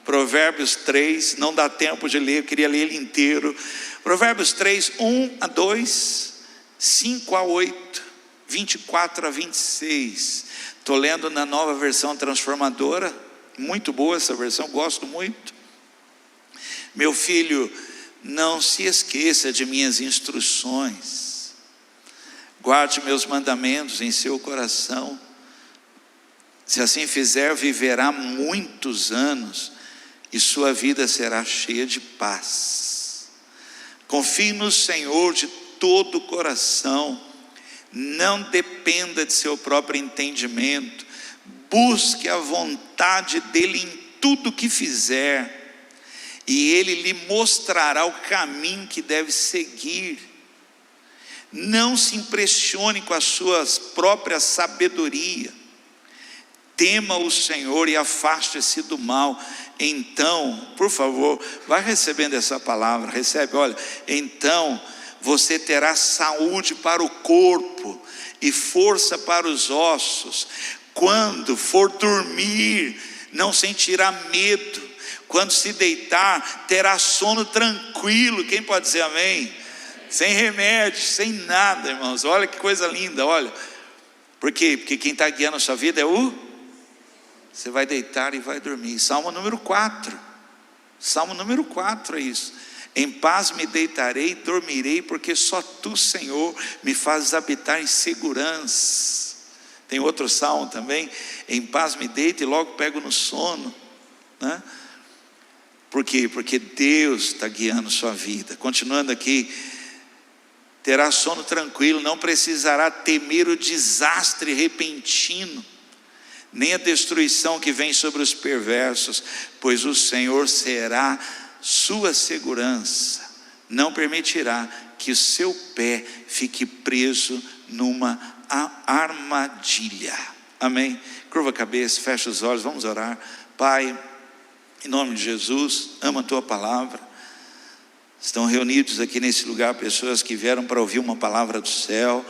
Provérbios 3, não dá tempo de ler, eu queria ler ele inteiro. Provérbios 3, 1 a 2, 5 a 8, 24 a 26. Estou lendo na Nova Versão Transformadora, muito boa essa versão, gosto muito. Meu filho, não se esqueça de minhas instruções, guarde meus mandamentos em seu coração. Se assim fizer, viverá muitos anos e sua vida será cheia de paz. Confie no Senhor de todo o coração, não dependa de seu próprio entendimento, busque a vontade dEle em tudo que fizer, e Ele lhe mostrará o caminho que deve seguir. Não se impressione com a sua própria sabedoria, tema o Senhor e afaste-se do mal. Então, por favor, vai recebendo essa palavra, recebe, olha, então você terá saúde para o corpo e força para os ossos. Quando for dormir, não sentirá medo. Quando se deitar, terá sono tranquilo. Quem pode dizer amém? Sem remédio, sem nada, irmãos. Olha que coisa linda, olha. Por quê? Porque quem está guiando a sua vida é você vai deitar e vai dormir. Salmo número 4. Salmo número 4 é isso. Em paz me deitarei e dormirei, porque só tu, Senhor, me fazes habitar em segurança. Tem outro salmo também. Em paz me deito e logo pego no sono, né? Por quê? Porque Deus está guiando sua vida. Continuando aqui, terá sono tranquilo, não precisará temer o desastre repentino, nem a destruição que vem sobre os perversos, pois o Senhor será sua segurança, não permitirá que o seu pé fique preso numa armadilha. Amém? Curva a cabeça, fecha os olhos, vamos orar. Pai, em nome de Jesus, ama a tua palavra. Estão reunidos aqui nesse lugar pessoas que vieram para ouvir uma palavra do céu.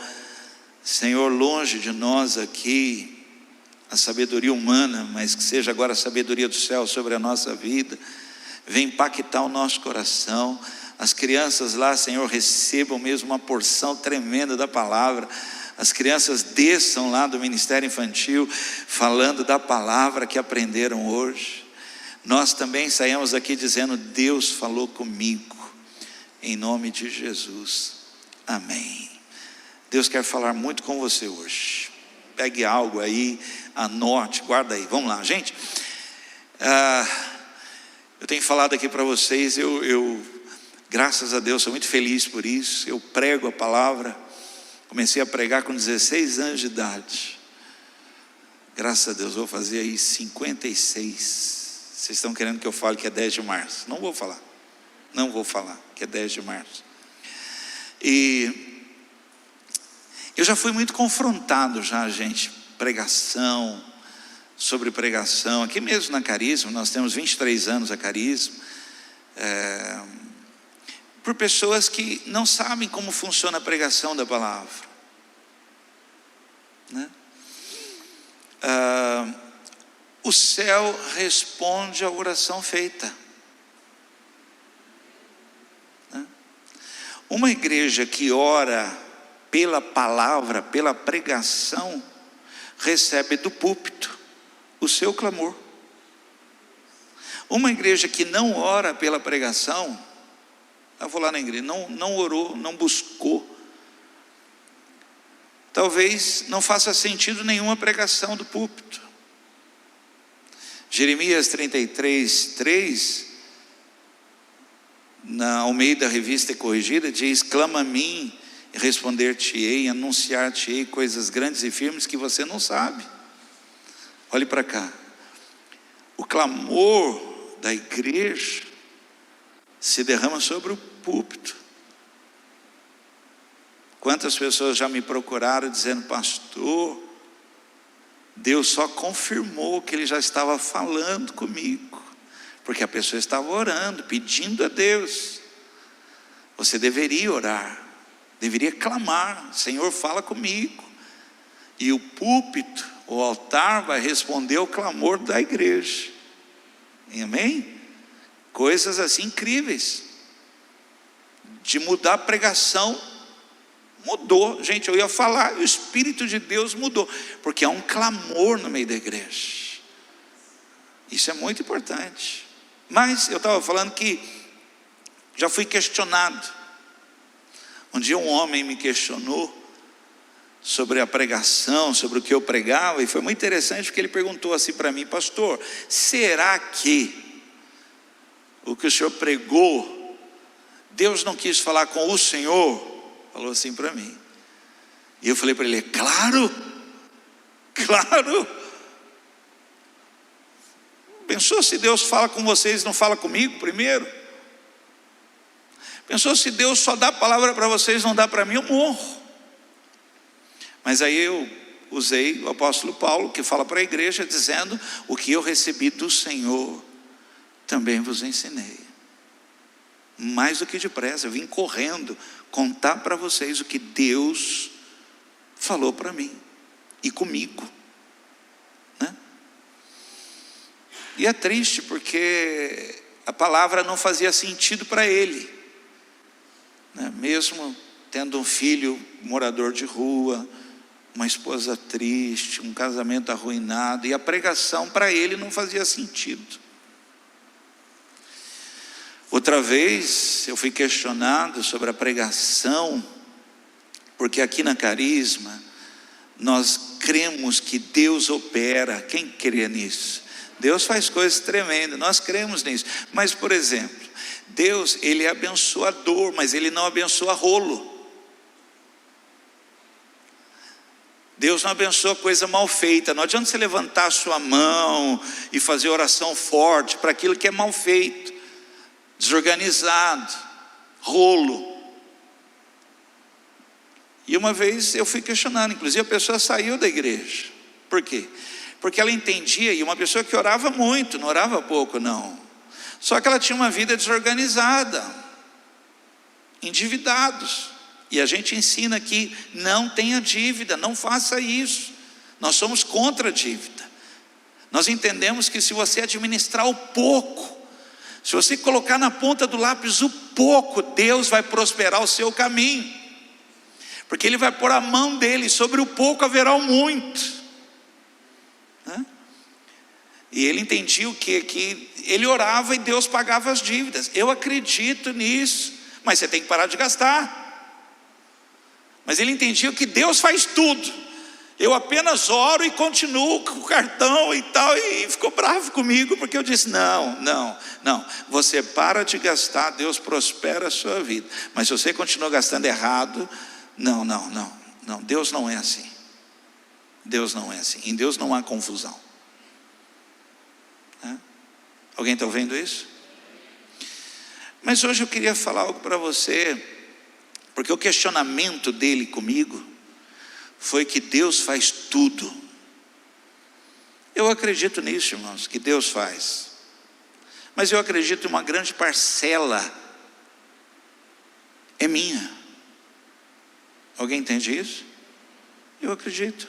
Senhor, longe de nós aqui a sabedoria humana, mas que seja agora a sabedoria do céu sobre a nossa vida. Vem impactar o nosso coração. As crianças lá, Senhor, recebam mesmo uma porção tremenda da palavra. As crianças desçam lá do Ministério Infantil falando da palavra que aprenderam hoje. Nós também saímos aqui dizendo: Deus falou comigo, em nome de Jesus, amém. Deus quer falar muito com você hoje. Pegue algo aí, anote, guarda aí. Vamos lá, gente. Eu tenho falado aqui para vocês, eu graças a Deus sou muito feliz por isso. Eu prego a palavra, comecei a pregar com 16 anos de idade. Graças a Deus, vou fazer aí 56. Vocês estão querendo que eu fale que é 10 de março? Não vou falar que é 10 de março. E eu já fui muito confrontado já, gente, pregação, sobre pregação, aqui mesmo na Carisma, nós temos 23 anos a Carisma, por pessoas que não sabem como funciona a pregação da palavra, né? O céu responde à oração feita, né? Uma igreja que ora pela palavra, pela pregação, recebe do púlpito o seu clamor. Uma igreja que não ora pela pregação, eu vou lá na igreja, não orou, não buscou, talvez não faça sentido nenhuma pregação do púlpito. Jeremias 33:3, na Almeida Revista e Corrigida, diz: clama a mim e responder-te-ei, anunciar-te-ei coisas grandes e firmes que você não sabe. Olhe para cá. O clamor da igreja se derrama sobre o púlpito. Quantas pessoas já me procuraram dizendo: pastor, Deus só confirmou que Ele já estava falando comigo, porque a pessoa estava orando, pedindo a Deus. Você deveria orar, deveria clamar: Senhor, fala comigo. E o púlpito, o altar, vai responder ao clamor da igreja, Amém? Coisas assim incríveis, de mudar a pregação, mudou. Gente, eu ia falar, o Espírito de Deus mudou, porque há um clamor no meio da igreja. Isso é muito importante. Mas eu estava falando que já fui questionado. Um dia um homem me questionou sobre a pregação, sobre o que eu pregava, e foi muito interessante porque ele perguntou assim para mim: pastor, será que o que o senhor pregou, Deus não quis falar com o senhor? Falou assim para mim. E eu falei para ele: claro, claro. Pensou se Deus fala com vocês e não fala comigo primeiro? Pensou se Deus só dá a palavra para vocês e não dá para mim? Eu morro. Mas aí eu usei o apóstolo Paulo, que fala para a igreja, dizendo: o que eu recebi do Senhor, também vos ensinei. Mais do que depressa, eu vim correndo contar para vocês o que Deus falou para mim e comigo, né? E é triste porque a palavra não fazia sentido para ele, né? Mesmo tendo um filho morador de rua, uma esposa triste, um casamento arruinado, e a pregação para ele não fazia sentido. Outra vez eu fui questionado sobre a pregação, porque aqui na Carisma nós cremos que Deus opera. Quem crê nisso? Deus faz coisas tremendas, nós cremos nisso. Mas, por exemplo, Deus, Ele é abençoador, mas Ele não abençoa rolo. Deus não abençoa coisa mal feita. Não adianta você levantar a sua mão e fazer oração forte para aquilo que é mal feito, desorganizado, rolo. E uma vez eu fui questionando, inclusive a pessoa saiu da igreja. Por quê? Porque ela entendia, e uma pessoa que orava muito, não orava pouco não, só que ela tinha uma vida desorganizada, endividados. E a gente ensina que não tenha dívida, não faça isso. Nós somos contra a dívida. Nós entendemos que se você administrar o pouco, se você colocar na ponta do lápis o pouco, Deus vai prosperar o seu caminho, porque Ele vai pôr a mão dele, sobre o pouco haverá o muito, né? E ele entendia o quê? Que ele orava e Deus pagava as dívidas. Eu acredito nisso, mas você tem que parar de gastar. Mas ele entendia que Deus faz tudo, eu apenas oro e continuo com o cartão e tal. E ficou bravo comigo, porque eu disse: não, você para de gastar, Deus prospera a sua vida. Mas se você continua gastando errado, não, Deus não é assim. Deus não é assim, em Deus não há confusão. Alguém está ouvindo isso? Mas hoje eu queria falar algo para você, porque o questionamento dele comigo foi que Deus faz tudo. Eu acredito nisso, irmãos, que Deus faz, mas eu acredito em uma grande parcela é minha. Alguém entende isso? Eu acredito.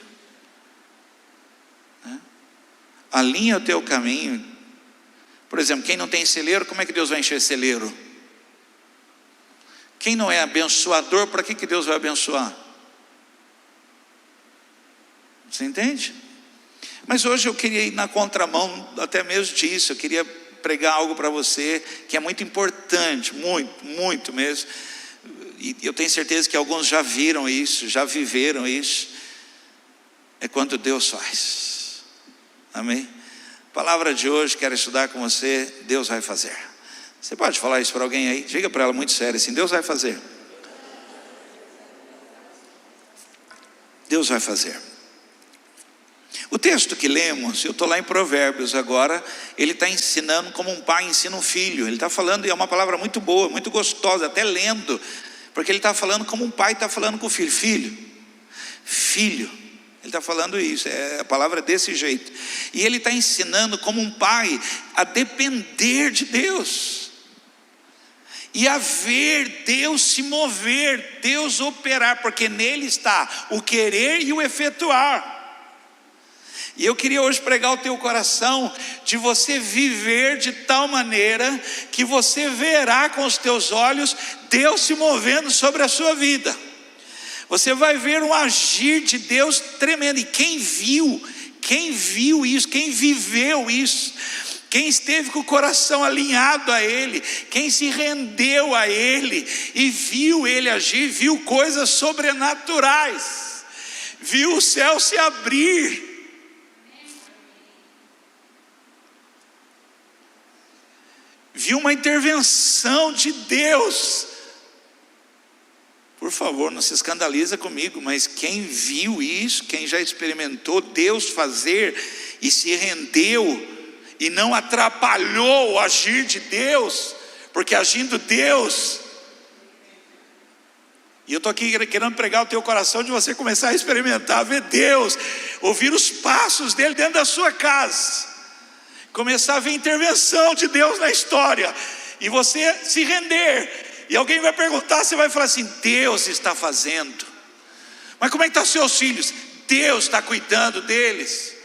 Alinha o teu caminho. Por exemplo, quem não tem celeiro, como é que Deus vai encher celeiro? Quem não é abençoador, para que Deus vai abençoar? Você entende? Mas hoje eu queria ir na contramão até mesmo disso. Eu queria pregar algo para você que é muito importante, muito mesmo. E eu tenho certeza que alguns já viram isso, já viveram isso. É quando Deus faz. Amém? A palavra de hoje, quero estudar com você: Deus vai fazer. Você pode falar isso para alguém aí? Diga para ela muito sério assim: Deus vai fazer. Deus vai fazer. O texto que lemos, eu estou lá em Provérbios agora, ele está ensinando como um pai ensina um filho. Ele está falando, e é uma palavra muito boa, muito gostosa, até lendo, porque ele está falando como um pai está falando com o filho. Filho, ele está falando isso, a palavra é desse jeito. E ele está ensinando como um pai a depender de Deus, e a ver Deus se mover, Deus operar, porque nele está o querer e o efetuar. E eu queria hoje pregar o teu coração, de você viver de tal maneira, que você verá com os teus olhos, Deus se movendo sobre a sua vida. Você vai ver um agir de Deus tremendo, e quem viu isso, quem viveu isso, quem esteve com o coração alinhado a Ele, quem se rendeu a Ele, e viu Ele agir, viu coisas sobrenaturais, viu o céu se abrir, viu uma intervenção de Deus. Por favor, não se escandaliza comigo, mas quem viu isso, quem já experimentou Deus fazer e se rendeu, e não atrapalhou o agir de Deus, porque agindo Deus, e eu estou aqui querendo pregar o teu coração, de você começar a experimentar, ver Deus, ouvir os passos dele dentro da sua casa, começar a ver a intervenção de Deus na história, e você se render. E alguém vai perguntar, você vai falar assim: Deus está fazendo. Mas como é que estão os seus filhos? Deus está cuidando deles.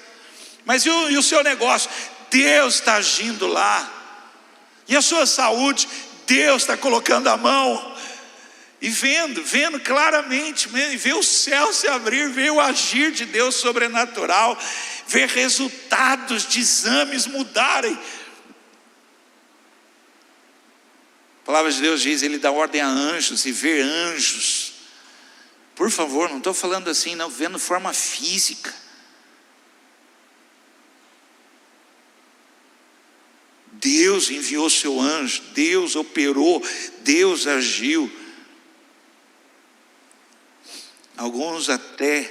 Mas e o seu negócio? Deus está agindo lá. E a sua saúde? Deus está colocando a mão. E vendo claramente, ver o céu se abrir, ver o agir de Deus sobrenatural, ver resultados de exames mudarem. A palavra de Deus diz, Ele dá ordem a anjos, e ver anjos. Por favor, não estou falando assim, não, vendo forma física. Deus enviou seu anjo, Deus operou, Deus agiu. Alguns até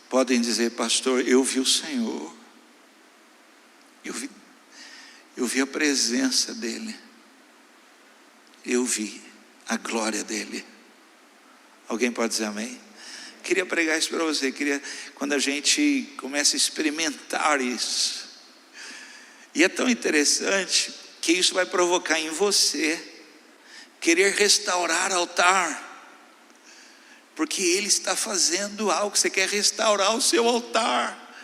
podem dizer: pastor, eu vi o Senhor, eu vi a presença dEle, eu vi a glória dEle. Alguém pode dizer amém? Queria pregar isso para você, quando a gente começa a experimentar isso, e é tão interessante, que isso vai provocar em você, querer restaurar altar, porque Ele está fazendo algo, você quer restaurar o seu altar,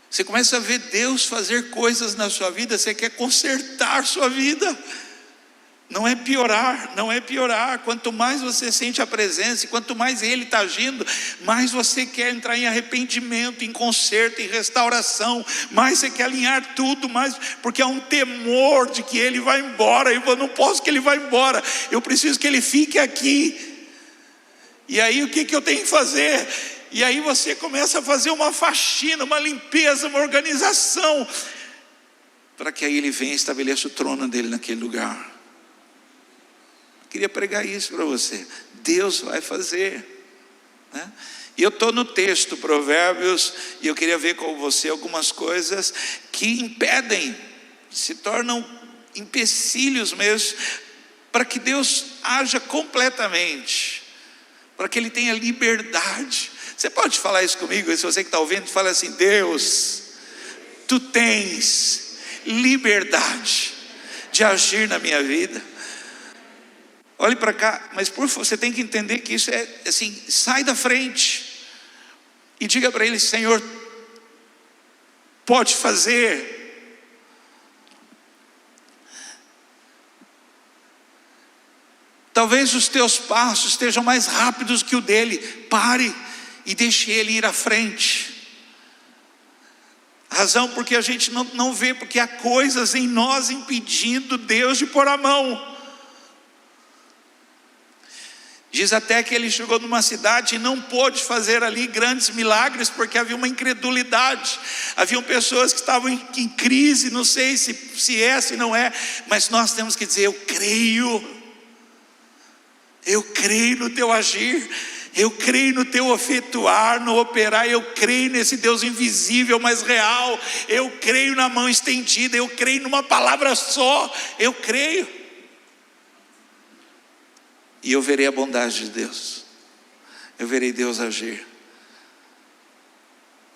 você começa a ver Deus fazer coisas na sua vida, você quer consertar sua vida, não é piorar, quanto mais você sente a presença, e quanto mais Ele está agindo, mais você quer entrar em arrependimento, em conserto, em restauração, mais você quer alinhar tudo, mais, porque há um temor de que Ele vai embora, eu não posso que Ele vá embora, eu preciso que Ele fique aqui, e aí o que eu tenho que fazer? E aí você começa a fazer uma faxina, uma limpeza, uma organização, para que aí Ele venha e estabeleça o trono dEle naquele lugar. Queria pregar isso para você. Deus vai fazer, né? E eu estou no texto Provérbios, e eu queria ver com você algumas coisas que impedem, se tornam empecilhos mesmo, para que Deus haja completamente, para que Ele tenha liberdade. Você pode falar isso comigo? Se você que está ouvindo, fala assim: Deus, Tu tens liberdade de agir na minha vida. Olhe para cá, mas por favor, você tem que entender que isso é assim, sai da frente e diga para Ele: Senhor, pode fazer. Talvez os teus passos estejam mais rápidos que o dele, pare e deixe Ele ir à frente. Razão porque a gente não vê, porque há coisas em nós impedindo Deus de pôr a mão. Diz até que ele chegou numa cidade e não pôde fazer ali grandes milagres, porque havia uma incredulidade, haviam pessoas que estavam em crise, não sei se é, se não é, mas nós temos que dizer: eu creio no teu agir, eu creio no teu efetuar, no operar, eu creio nesse Deus invisível, mas real, eu creio na mão estendida, eu creio numa palavra só, eu creio. E eu verei a bondade de Deus, eu verei Deus agir.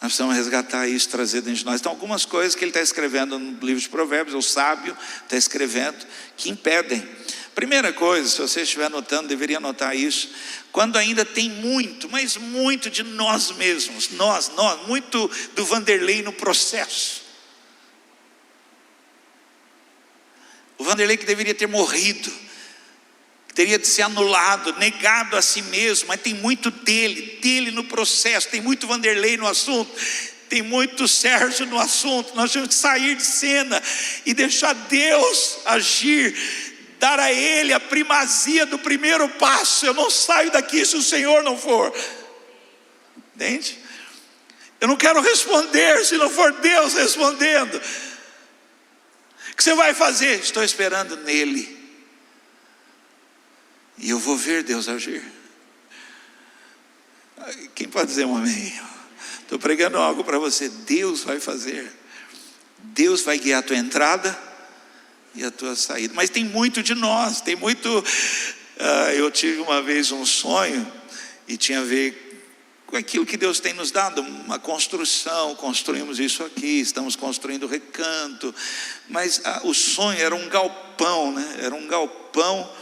Nós precisamos resgatar isso, trazer dentro de nós. Então, algumas coisas que ele está escrevendo no livro de Provérbios, o sábio está escrevendo, que impedem. Primeira coisa, se você estiver anotando, deveria anotar isso. Quando ainda tem muito, mas muito de nós mesmos, nós, muito do Vanderlei no processo. O Vanderlei que deveria ter morrido, que teria de ser anulado, negado a si mesmo, mas tem muito dele no processo, tem muito Vanderlei no assunto, tem muito Sérgio no assunto. Nós temos que sair de cena e deixar Deus agir, dar a Ele a primazia do primeiro passo. Eu não saio daqui se o Senhor não for, entende? Eu não quero responder se não for Deus respondendo. O que você vai fazer? Estou esperando nele, e eu vou ver Deus agir. Quem pode dizer um amém? Estou pregando algo para você. Deus vai fazer, Deus vai guiar a tua entrada e a tua saída. Mas tem muito de nós, tem muito. Eu tive uma vez um sonho, e tinha a ver com aquilo que Deus tem nos dado, uma construção. Construímos isso aqui, estamos construindo o recanto, mas o sonho era um galpão, né? Era um galpão,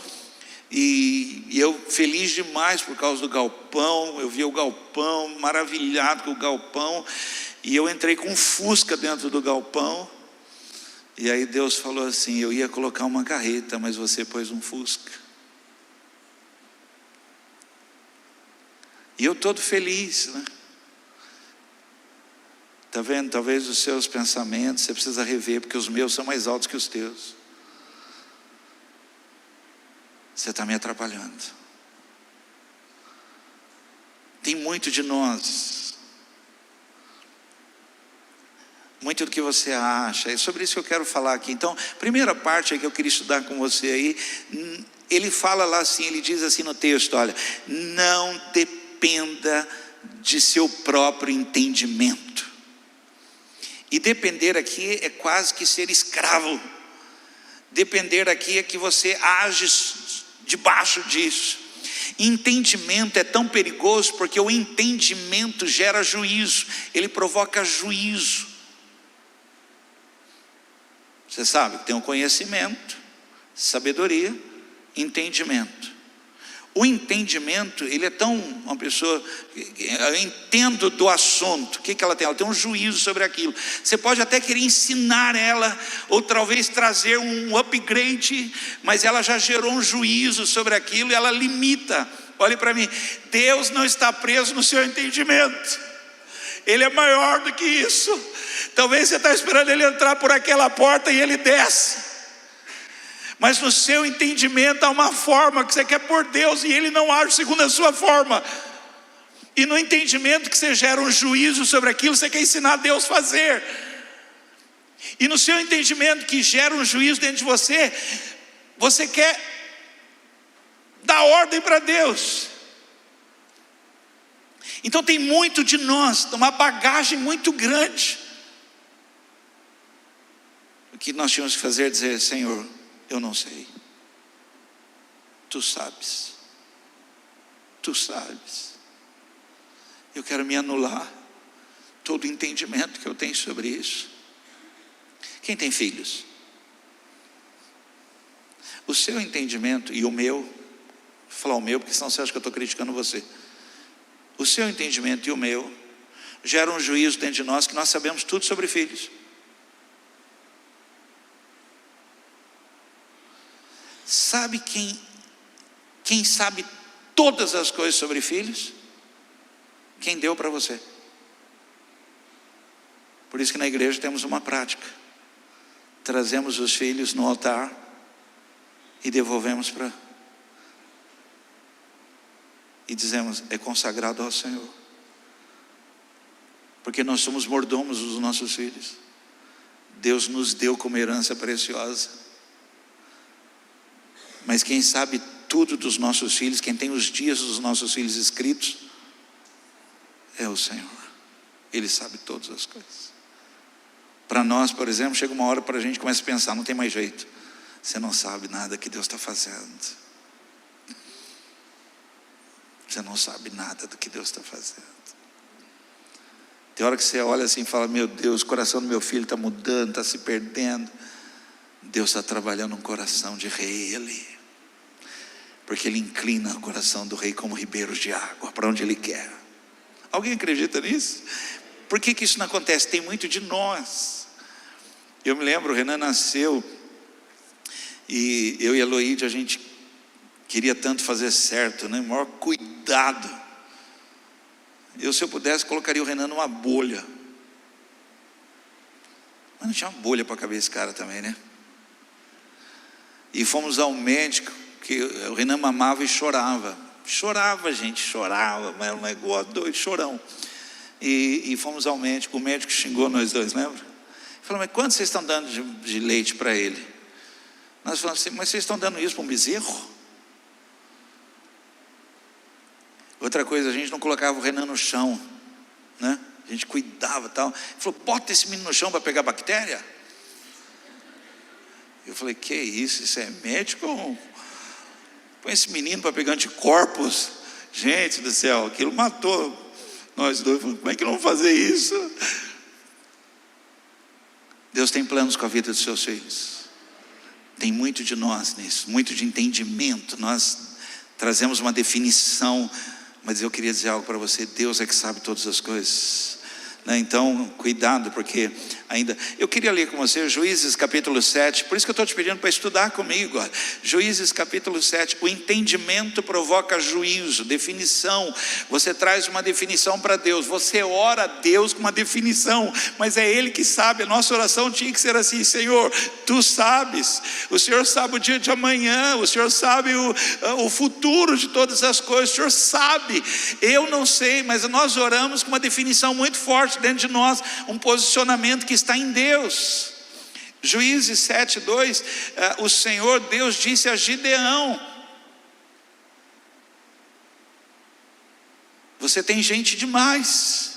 e eu feliz demais por causa do galpão. Eu via o galpão, maravilhado com o galpão, e eu entrei com um Fusca dentro do galpão, e aí Deus falou assim: eu ia colocar uma carreta, mas você pôs um Fusca. E eu todo feliz, né? Está vendo? Talvez os seus pensamentos você precisa rever, porque os meus são mais altos que os teus. Você está me atrapalhando. Tem muito de nós, muito do que você acha. É sobre isso que eu quero falar aqui. Então, primeira parte que eu queria estudar com você aí, ele fala lá assim, ele diz assim no texto: olha, não dependa de seu próprio entendimento. E depender aqui é quase que ser escravo. Depender aqui é que você age debaixo disso. Entendimento é tão perigoso, porque o entendimento gera juízo, ele provoca juízo. Você sabe que tem um conhecimento, sabedoria, entendimento. O entendimento, ele é tão, uma pessoa, eu entendo do assunto, o que ela tem? Ela tem um juízo sobre aquilo. Você pode até querer ensinar ela, ou talvez trazer um upgrade, mas ela já gerou um juízo sobre aquilo, e ela limita. Olhe para mim, Deus não está preso no seu entendimento, Ele é maior do que isso. Talvez você está esperando Ele entrar por aquela porta e Ele desce, mas no seu entendimento há uma forma que você quer por Deus, e Ele não age segundo a sua forma. E no entendimento que você gera um juízo sobre aquilo, você quer ensinar Deus a fazer. E no seu entendimento que gera um juízo dentro de você, você quer dar ordem para Deus. Então tem muito de nós, uma bagagem muito grande. O que nós tínhamos que fazer é dizer: Senhor, eu não sei, Tu sabes, Tu sabes. Eu quero me anular todo o entendimento que eu tenho sobre isso. Quem tem filhos? O seu entendimento e o meu, vou falar o meu, porque senão você acha que eu estou criticando você. O seu entendimento e o meu geram um juízo dentro de nós, que nós sabemos tudo sobre filhos. Sabe quem sabe todas as coisas sobre filhos? Quem deu para você. Por isso que na igreja temos uma prática: trazemos os filhos no altar e devolvemos e dizemos: é consagrado ao Senhor, porque nós somos mordomos dos nossos filhos. Deus nos deu como herança preciosa. Mas quem sabe tudo dos nossos filhos, quem tem os dias dos nossos filhos escritos, é o Senhor. Ele sabe todas as coisas. Para nós, por exemplo, chega uma hora para a gente começa a pensar: não tem mais jeito, você não sabe nada que Deus está fazendo. Você não sabe nada do que Deus está fazendo. Tem hora que você olha assim e fala: meu Deus, o coração do meu filho está mudando, está se perdendo. Deus está trabalhando um coração de rei ali, porque Ele inclina o coração do rei como ribeiros de água, para onde Ele quer. Alguém acredita nisso? Por que isso não acontece? Tem muito de nós. Eu me lembro, o Renan nasceu, e eu e a Loide, a gente queria tanto fazer certo, né? O maior cuidado. Se eu pudesse, colocaria o Renan numa bolha. Mas não tinha uma bolha para caber esse cara também, né? E fomos ao médico, que o Renan mamava e chorava. Chorava, gente, chorava, mas era um negócio doido, chorão. E fomos ao médico, o médico xingou nós dois, lembra? Ele falou: mas quanto vocês estão dando de leite para ele? Nós falamos assim: mas vocês estão dando isso para um bezerro? Outra coisa, a gente não colocava o Renan no chão, né? A gente cuidava e tal. Ele falou: bota esse menino no chão para pegar bactéria. Eu falei: que isso? Isso é médico? Põe esse menino para pegar anticorpos. Gente do céu, aquilo matou nós dois. Como é que não vamos fazer isso? Deus tem planos com a vida dos seus filhos. Tem muito de nós nisso, muito de entendimento. Nós trazemos uma definição, mas eu queria dizer algo para você: Deus é que sabe todas as coisas, né? Então cuidado, porque ainda, eu queria ler com você Juízes capítulo 7, por isso que eu estou te pedindo para estudar comigo. Juízes capítulo 7, o entendimento provoca juízo, definição. Você traz uma definição para Deus, você ora a Deus com uma definição, mas é Ele que sabe. A nossa oração tinha que ser assim: Senhor, Tu sabes, o Senhor sabe o dia de amanhã, o Senhor sabe o futuro de todas as coisas, o Senhor sabe, eu não sei, mas nós oramos com uma definição muito forte dentro de nós, um posicionamento que está em Deus. Juízes 7:2, o Senhor Deus disse a Gideão: você tem gente demais,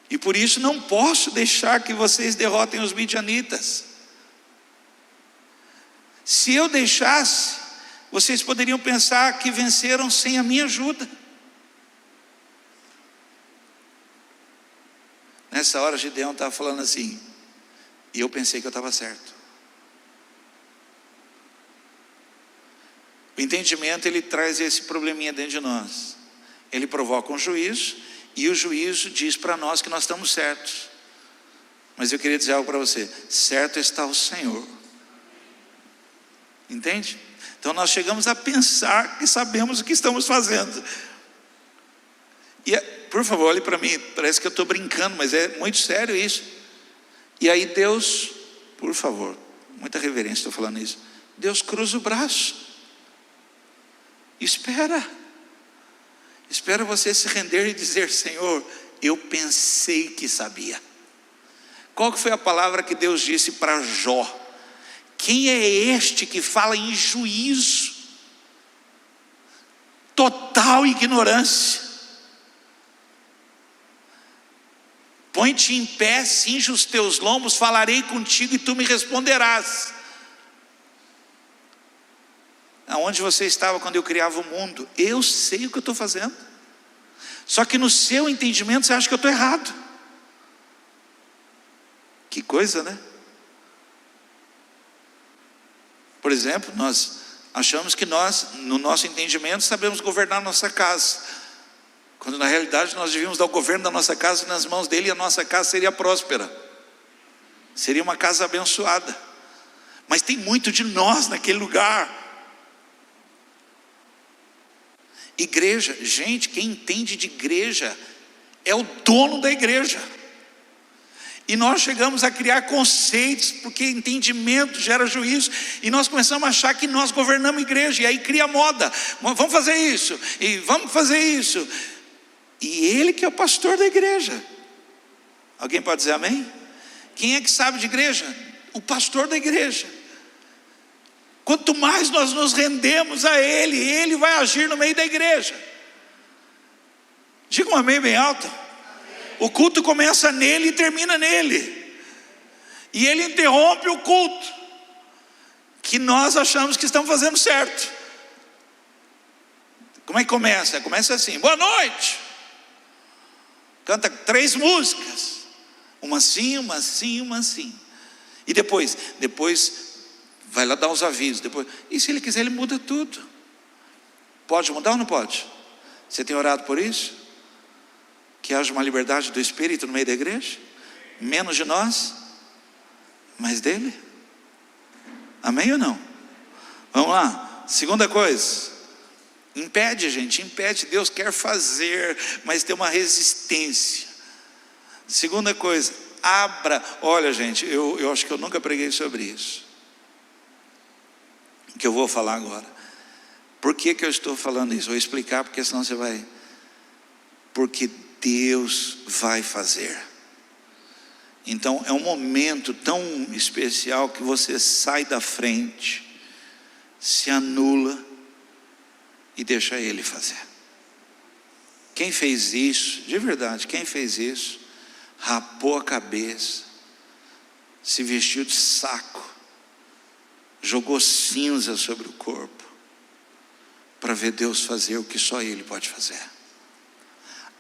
e por isso não posso deixar que vocês derrotem os midianitas. Se eu deixasse, vocês poderiam pensar que venceram sem a minha ajuda. Nessa hora Gideão estava falando assim, e eu pensei que eu estava certo. O entendimento, ele traz esse probleminha dentro de nós. Ele provoca um juízo, e o juízo diz para nós que nós estamos certos. Mas eu queria dizer algo para você: certo está o Senhor. Entende? Então nós chegamos a pensar que sabemos o que estamos fazendo. E por favor, olhe para mim, parece que eu estou brincando, mas é muito sério isso. E aí Deus, por favor, muita reverência, estou falando isso, Deus cruza o braço, espera você se render e dizer: Senhor, eu pensei que sabia. Qual que foi a palavra que Deus disse para Jó? Quem é este que fala em juízo? Total ignorância. Põe-te em pé, cinge os teus lombos, falarei contigo e tu me responderás. Aonde você estava quando eu criava o mundo? Eu sei o que eu estou fazendo. Só que no seu entendimento você acha que eu estou errado. Que coisa, né? Por exemplo, nós achamos que nós, no nosso entendimento, sabemos governar a nossa casa, quando na realidade nós devíamos dar o governo da nossa casa nas mãos dele, e a nossa casa seria próspera, seria uma casa abençoada. Mas tem muito de nós naquele lugar. Igreja, gente, quem entende de igreja é o dono da igreja. E nós chegamos a criar conceitos, porque entendimento gera juízo, e nós começamos a achar que nós governamos a igreja, e aí cria moda: vamos fazer isso, e vamos fazer isso. E ele que é o pastor da igreja. Alguém pode dizer amém? Quem é que sabe de igreja? O pastor da igreja. Quanto mais nós nos rendemos a ele, ele vai agir no meio da igreja. Diga um amém bem alto. O culto começa nele e termina nele, e ele interrompe o culto que nós achamos que estamos fazendo certo. Como é que começa? Começa assim: boa noite. canta 3 músicas, uma assim, uma assim, uma assim. E depois vai lá dar os avisos. E se ele quiser, ele muda tudo. Pode mudar ou não pode? Você tem orado por isso? Que haja uma liberdade do Espírito no meio da igreja? Menos de nós, mais dele? Amém ou não? Vamos lá. Segunda coisa, impede, gente, impede. Deus quer fazer, mas tem uma resistência. Segunda coisa, abra. Olha, gente, eu acho que eu nunca preguei sobre isso, que eu vou falar agora. Por que eu estou falando isso? Vou explicar, porque senão você vai. Porque Deus vai fazer. Então é um momento tão especial que você sai da frente, se anula e deixa Ele fazer. Quem fez isso, de verdade, quem fez isso, rapou a cabeça, se vestiu de saco, jogou cinza sobre o corpo, para ver Deus fazer o que só Ele pode fazer.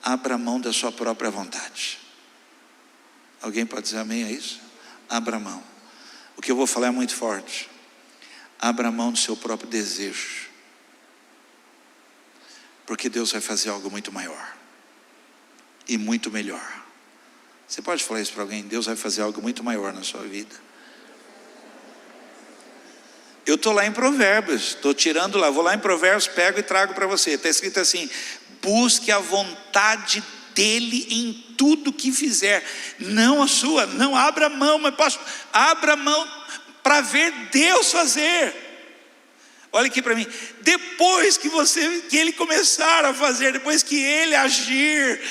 Abra mão da sua própria vontade. Alguém pode dizer amém a isso? Abra mão. O que eu vou falar é muito forte. Abra mão do seu próprio desejo, porque Deus vai fazer algo muito maior e muito melhor. Você pode falar isso para alguém? Deus vai fazer algo muito maior na sua vida. Eu estou lá em Provérbios, estou tirando lá, vou lá em Provérbios, pego e trago para você. Está escrito assim: busque a vontade dele em tudo que fizer, não a sua. Não abra mão, mas posso, abra mão para ver Deus fazer. Olha aqui para mim, depois que ele começar a fazer, depois que ele agir,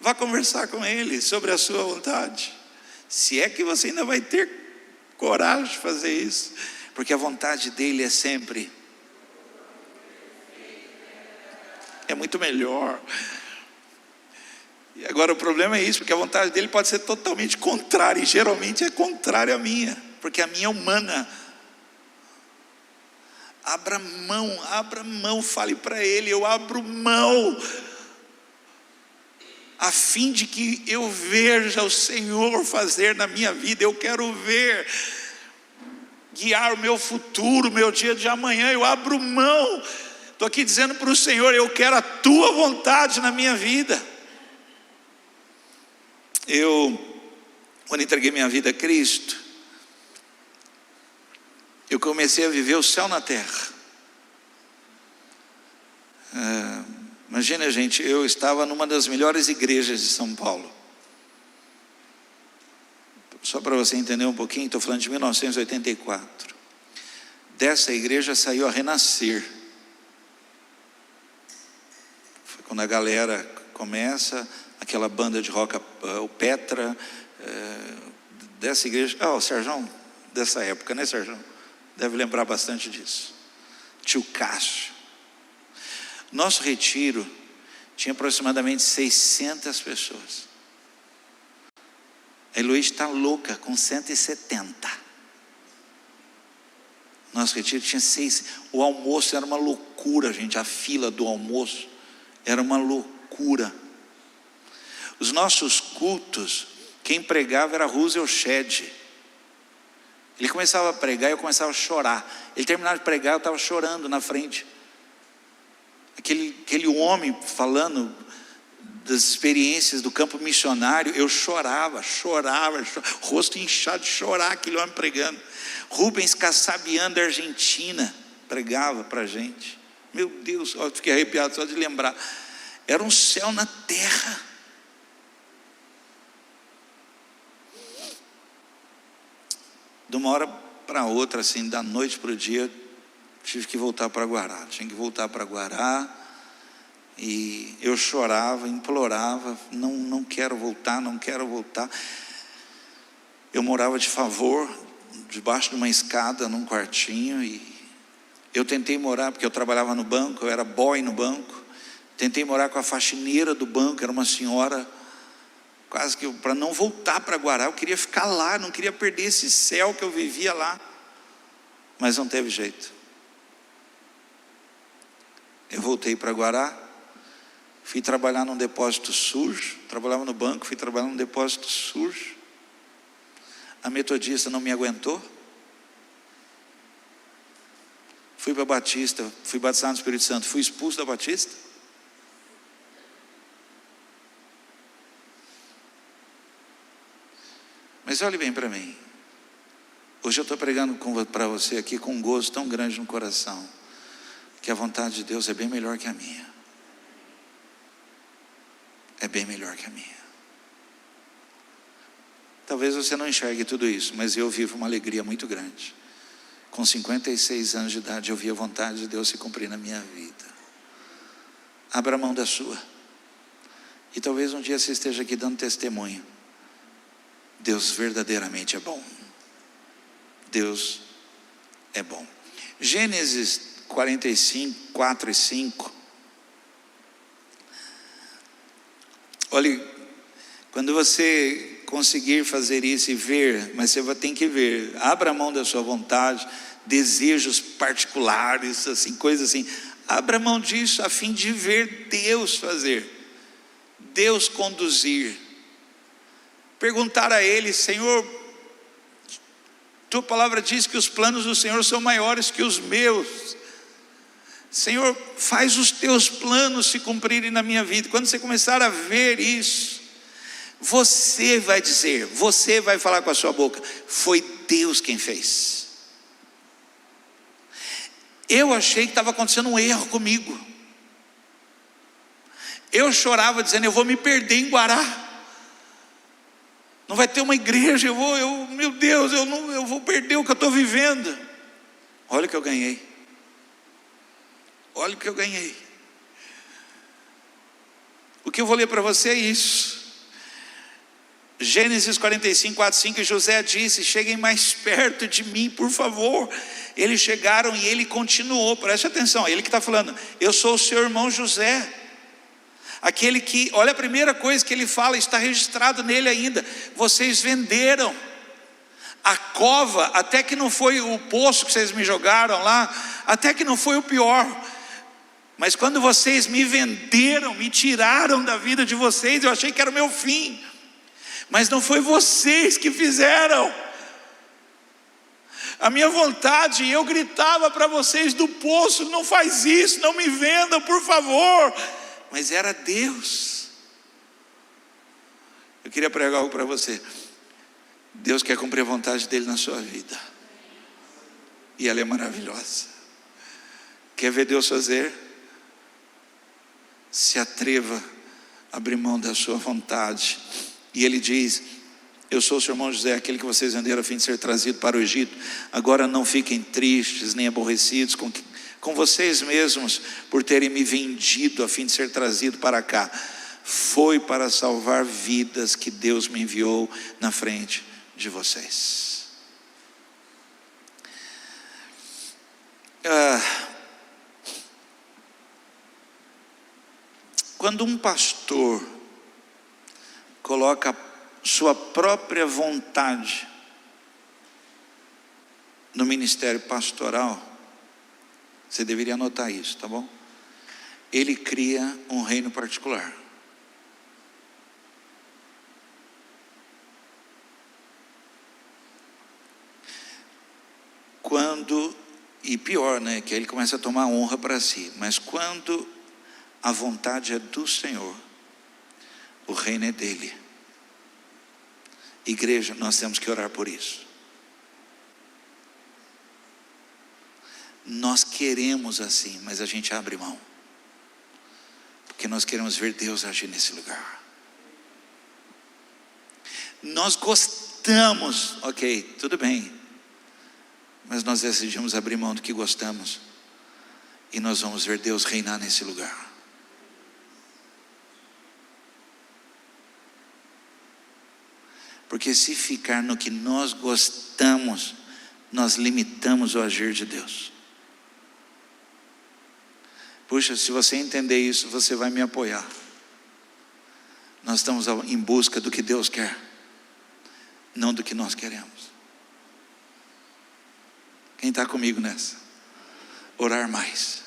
vá conversar com ele sobre a sua vontade, se é que você ainda vai ter coragem de fazer isso, porque a vontade dele é sempre, é muito melhor. E agora o problema é isso, porque a vontade dele pode ser totalmente contrária, e geralmente é contrária à minha, porque a minha é humana. Abra mão, fale para ele: eu abro mão, a fim de que eu veja o Senhor fazer na minha vida. Eu quero ver, guiar o meu futuro, o meu dia de amanhã. Eu abro mão, estou aqui dizendo para o Senhor: eu quero a tua vontade na minha vida. Quando entreguei minha vida a Cristo, eu comecei a viver o céu na terra. Imagina, gente, eu estava numa das melhores igrejas de São Paulo. Só para você entender um pouquinho, estou falando de 1984. Dessa igreja saiu a Renascer. Foi quando a galera começa, aquela banda de rock, o Petra, dessa igreja. O Serjão, dessa época, né, Serjão? Deve lembrar bastante disso. Tio Cássio. Nosso retiro tinha aproximadamente 600 pessoas. A Heloísa está louca com 170. Nosso retiro tinha 6. O almoço era uma loucura, gente. A fila do almoço era uma loucura. Os nossos cultos, quem pregava era Roosevelt Shedd. Ele começava a pregar e eu começava a chorar. Ele terminava de pregar, eu estava chorando na frente. Aquele homem falando das experiências do campo missionário, eu chorava, rosto inchado de chorar, aquele homem pregando. Rubens Kassabian, da Argentina, pregava para a gente. Meu Deus, eu fiquei arrepiado só de lembrar. Era um céu na terra. De uma hora para outra, assim, da noite para o dia, tive que voltar para Guará. E eu chorava, implorava: não quero voltar. Eu morava de favor, debaixo de uma escada, num quartinho, e eu tentei morar, porque eu trabalhava no banco, eu era boy no banco. Tentei morar com a faxineira do banco, era uma senhora, quase que para não voltar para Guará. Eu queria ficar lá, não queria perder esse céu que eu vivia lá, mas não teve jeito. Eu voltei para Guará, Fui trabalhar num depósito sujo, trabalhava no banco, fui trabalhar num depósito sujo. A metodista não me aguentou. Fui para a Batista, fui batizado no Espírito Santo, fui expulso da Batista. Mas olhe bem para mim. Hoje eu estou pregando para você aqui com um gozo tão grande no coração, que a vontade de Deus é bem melhor que a minha. É bem melhor que a minha. Talvez você não enxergue tudo isso, mas eu vivo uma alegria muito grande. Com 56 anos de idade, eu vi a vontade de Deus se cumprir na minha vida. Abra a mão da sua. E talvez um dia você esteja aqui dando testemunho. Deus verdadeiramente é bom. Deus é bom. Gênesis 45, 4 e 5. Olhe, quando você conseguir fazer isso e ver, mas você vai ter que ver, abra a mão da sua vontade, desejos particulares, assim, coisas assim, abra a mão disso a fim de ver Deus fazer, Deus conduzir, perguntar a Ele: Senhor, tua palavra diz que os planos do Senhor são maiores que os meus. Senhor, faz os teus planos se cumprirem na minha vida. Quando você começar a ver isso, você vai dizer, você vai falar com a sua boca: foi Deus quem fez. Eu achei que estava acontecendo um erro comigo. Eu chorava dizendo: eu vou me perder em Guará. Não vai ter uma igreja, meu Deus, eu vou perder o que eu estou vivendo. Olha o que eu ganhei. Olha o que eu ganhei. O que eu vou ler para você é isso. Gênesis 45, 4, 5. E José disse: cheguem mais perto de mim, por favor. Eles chegaram e ele continuou. Preste atenção, ele que está falando: eu sou o seu irmão José. Aquele que, olha a primeira coisa que ele fala, está registrado nele ainda: vocês venderam a cova, até que não foi o poço que vocês me jogaram lá, até que não foi o pior, mas quando vocês me venderam, me tiraram da vida de vocês, eu achei que era o meu fim, mas não foi vocês que fizeram. A minha vontade, eu gritava para vocês do poço: não faz isso, não me vendam, por favor. Mas era Deus. Eu queria pregar algo para você. Deus quer cumprir a vontade dele na sua vida, e ela é maravilhosa. Quer ver Deus fazer? Se atreva a abrir mão da sua vontade. E ele diz: eu sou o seu irmão José, aquele que vocês venderam a fim de ser trazido para o Egito. Agora não fiquem tristes nem aborrecidos com vocês mesmos por terem me vendido a fim de ser trazido para cá. Foi para salvar vidas que Deus me enviou na frente de vocês. Quando um pastor coloca sua própria vontade no ministério pastoral, você deveria anotar isso, tá bom? Ele cria um reino particular. E pior, né, que aí ele começa a tomar honra para si. Mas quando a vontade é do Senhor, o reino é dele. Igreja, nós temos que orar por isso. Nós queremos assim, mas a gente abre mão, porque nós queremos ver Deus agir nesse lugar. Nós gostamos, ok, tudo bem, mas nós decidimos abrir mão do que gostamos, e nós vamos ver Deus reinar nesse lugar. Porque se ficar no que nós gostamos, nós limitamos o agir de Deus. Puxa, se você entender isso, você vai me apoiar. Nós estamos em busca do que Deus quer, não do que nós queremos. Quem está comigo nessa? Orar mais.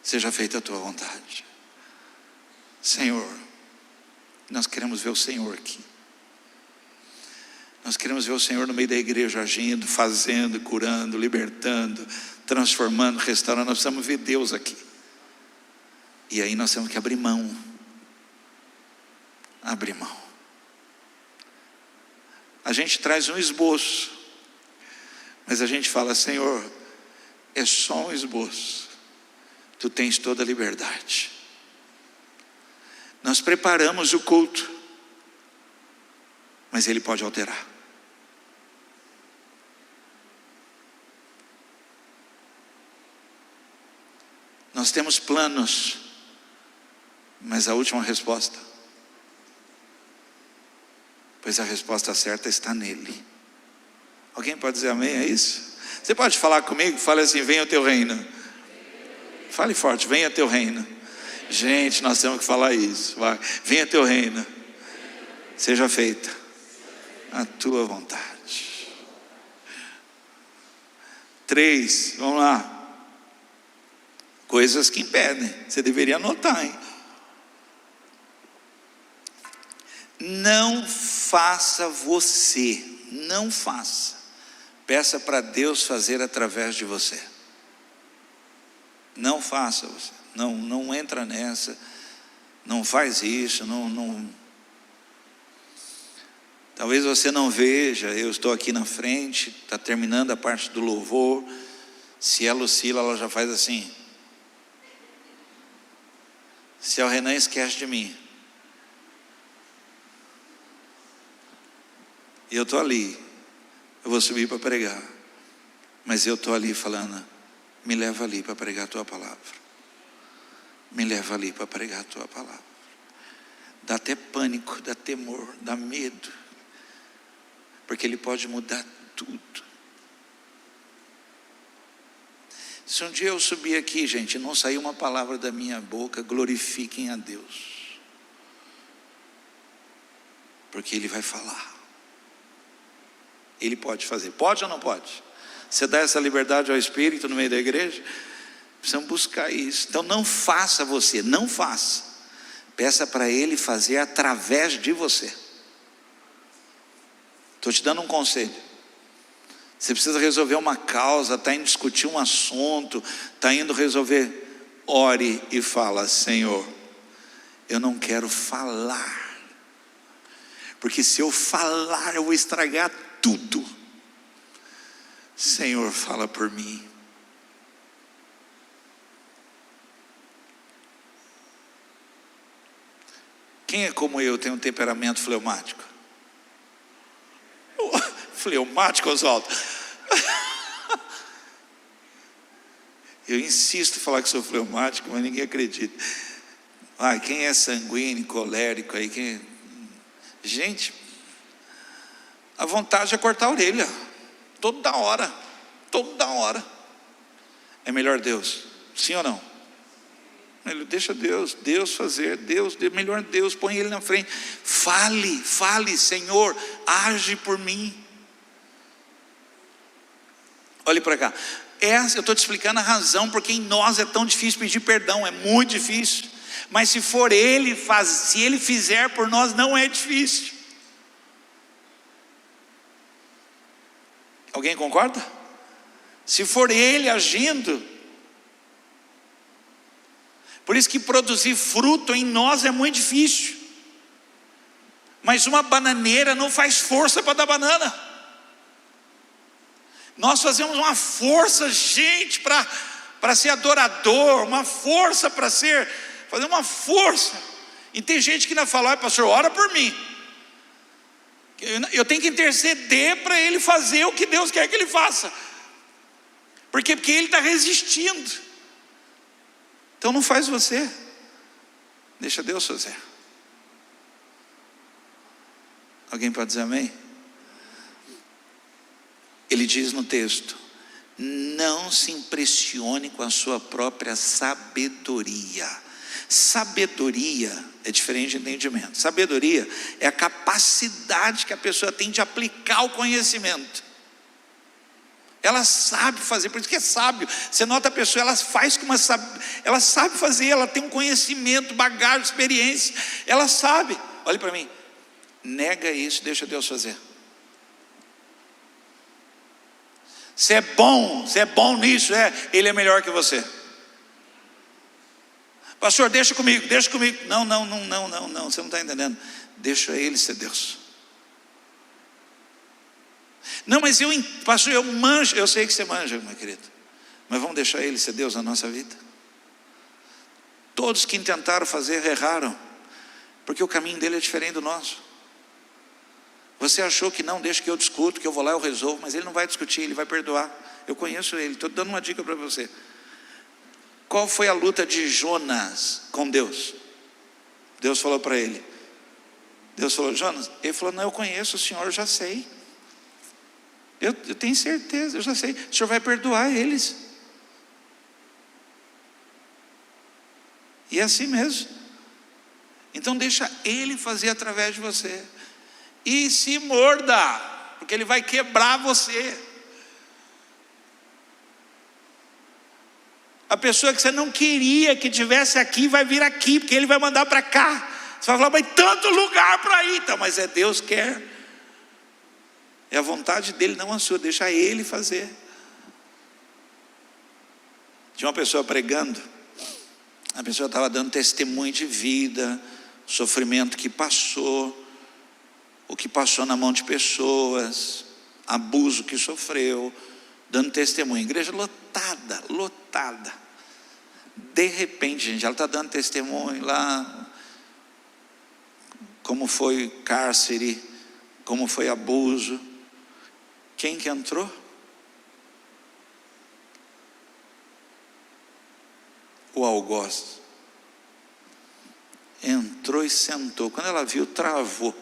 Seja feita a tua vontade. Senhor, nós queremos ver o Senhor aqui. Nós queremos ver o Senhor no meio da igreja agindo, fazendo, curando, libertando, transformando, restaurando. Nós precisamos ver Deus aqui. E aí nós temos que abrir mão. Abrir mão. A gente traz um esboço, mas a gente fala: Senhor, é só um esboço. Tu tens toda a liberdade. Nós preparamos o culto, mas Ele pode alterar. Nós temos planos, mas a última resposta, pois a resposta certa está nele. Alguém pode dizer amém a isso? Você pode falar comigo? Fale assim: venha o teu reino. Fale forte: venha o teu reino. Gente, nós temos que falar isso. Vai. Venha teu reino, seja feita a tua vontade. 3, vamos lá. Coisas que impedem. Você deveria anotar, hein? Não faça você. Não faça. Peça para Deus fazer através de você. Não faça você. Não entra nessa, não faz isso, não. Talvez você não veja, eu estou aqui na frente, está terminando a parte do louvor. Se a Lucila, ela já faz assim. Se o Renan esquece de mim, e eu estou ali, eu vou subir para pregar, mas eu estou ali falando: me leva ali para pregar a tua palavra. Me leva ali para pregar a tua palavra. Dá até pânico, dá temor, dá medo, porque Ele pode mudar tudo. Se um dia eu subir aqui, gente, e não sair uma palavra da minha boca, glorifiquem a Deus, porque Ele vai falar. Ele pode fazer. Pode ou não pode? Você dá essa liberdade ao Espírito no meio da igreja? Precisamos buscar isso. Então não faça você, não faça. Peça para Ele fazer através de você. Estou te dando um conselho. Você precisa resolver uma causa, está indo discutir um assunto, está indo resolver. Ore e fala: Senhor, eu não quero falar, porque se eu falar eu vou estragar tudo. Senhor, fala por mim. Quem é como eu, tem um temperamento fleumático? Fleumático, Oswaldo? Eu insisto em falar que sou fleumático, mas ninguém acredita. Quem é sanguíneo, colérico aí? Gente, a vontade é cortar a orelha. Toda hora. É melhor Deus, sim ou não? Deixa Deus fazer, melhor Deus, põe Ele na frente. Fale, Senhor, age por mim. Olhe para cá. Eu estou te explicando a razão porque em nós é tão difícil pedir perdão, é muito difícil. Mas se for Ele, se Ele fizer por nós, não é difícil. Alguém concorda? Se for Ele agindo. Por isso que produzir fruto em nós é muito difícil. Mas uma bananeira não faz força para dar banana. Nós fazemos uma força, gente, para ser adorador, uma força para fazer uma força. E tem gente que ainda fala: pastor, ora por mim. Eu tenho que interceder para ele fazer o que Deus quer que ele faça. Porque ele está resistindo. Então não faz você, deixa Deus fazer. Alguém pode dizer amém? Ele diz no texto: não se impressione com a sua própria sabedoria. Sabedoria é diferente de entendimento. Sabedoria é a capacidade que a pessoa tem de aplicar o conhecimento. Ela sabe fazer, por isso que é sábio. Você nota a pessoa, ela faz com ela sabe fazer, ela tem um conhecimento, bagagem, experiência, ela sabe. Olhe para mim, nega isso, deixa Deus fazer. Você é bom nisso, Ele é melhor que você. Pastor, deixa comigo. Não, você não está entendendo. Deixa Ele ser Deus. Não, mas pastor, eu manjo. Eu sei que você manja, meu querido, mas vamos deixar Ele ser Deus na nossa vida. Todos que tentaram fazer erraram, porque o caminho dele é diferente do nosso. Você achou que não, deixa que eu discuto, que eu vou lá, eu resolvo, mas Ele não vai discutir, Ele vai perdoar. Eu conheço Ele, estou dando uma dica para você. Qual foi a luta de Jonas com Deus? Deus falou para ele. Deus falou, Jonas, ele falou, não, eu conheço o Senhor, eu já sei. Eu tenho certeza, eu já sei. O Senhor vai perdoar eles. E é assim mesmo. Então deixa Ele fazer através de você. E se morda, porque Ele vai quebrar você. A pessoa que você não queria que tivesse aqui, vai vir aqui, porque Ele vai mandar para cá. Você vai falar, mas tanto lugar para ir. Então, mas Deus quer. É a vontade dEle, não a sua. Deixa Ele fazer. Tinha uma pessoa pregando. A pessoa estava dando testemunho de vida, sofrimento que passou, o que passou na mão de pessoas, abuso que sofreu, dando testemunho. Igreja lotada. De repente, gente, ela está dando testemunho lá, como foi cárcere, como foi abuso. Quem que entrou? O algoz. Entrou e sentou. Quando ela viu, travou.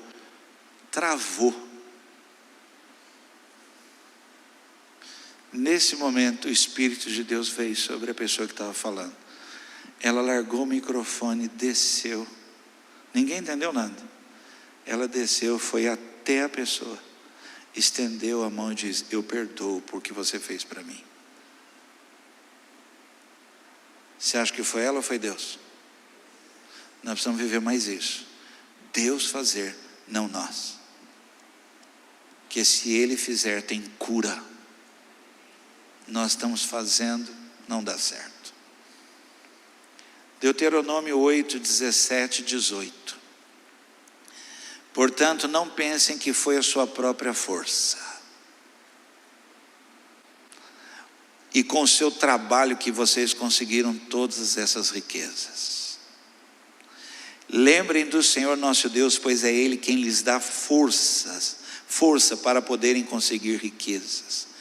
Nesse momento, o Espírito de Deus veio sobre a pessoa que estava falando. Ela largou o microfone, desceu. Ninguém entendeu nada. Ela desceu, foi até a pessoa, estendeu a mão e disse, eu perdoo por que você fez para mim. Você acha que foi ela ou foi Deus? Nós precisamos viver mais isso. Deus fazer, não nós. Que se Ele fizer, tem cura. Nós estamos fazendo, não dá certo. Deuteronômio 8, 17 e 18. Portanto, não pensem que foi a sua própria força e com o seu trabalho que vocês conseguiram todas essas riquezas. Lembrem do Senhor nosso Deus, pois é Ele quem lhes dá força para poderem conseguir riquezas.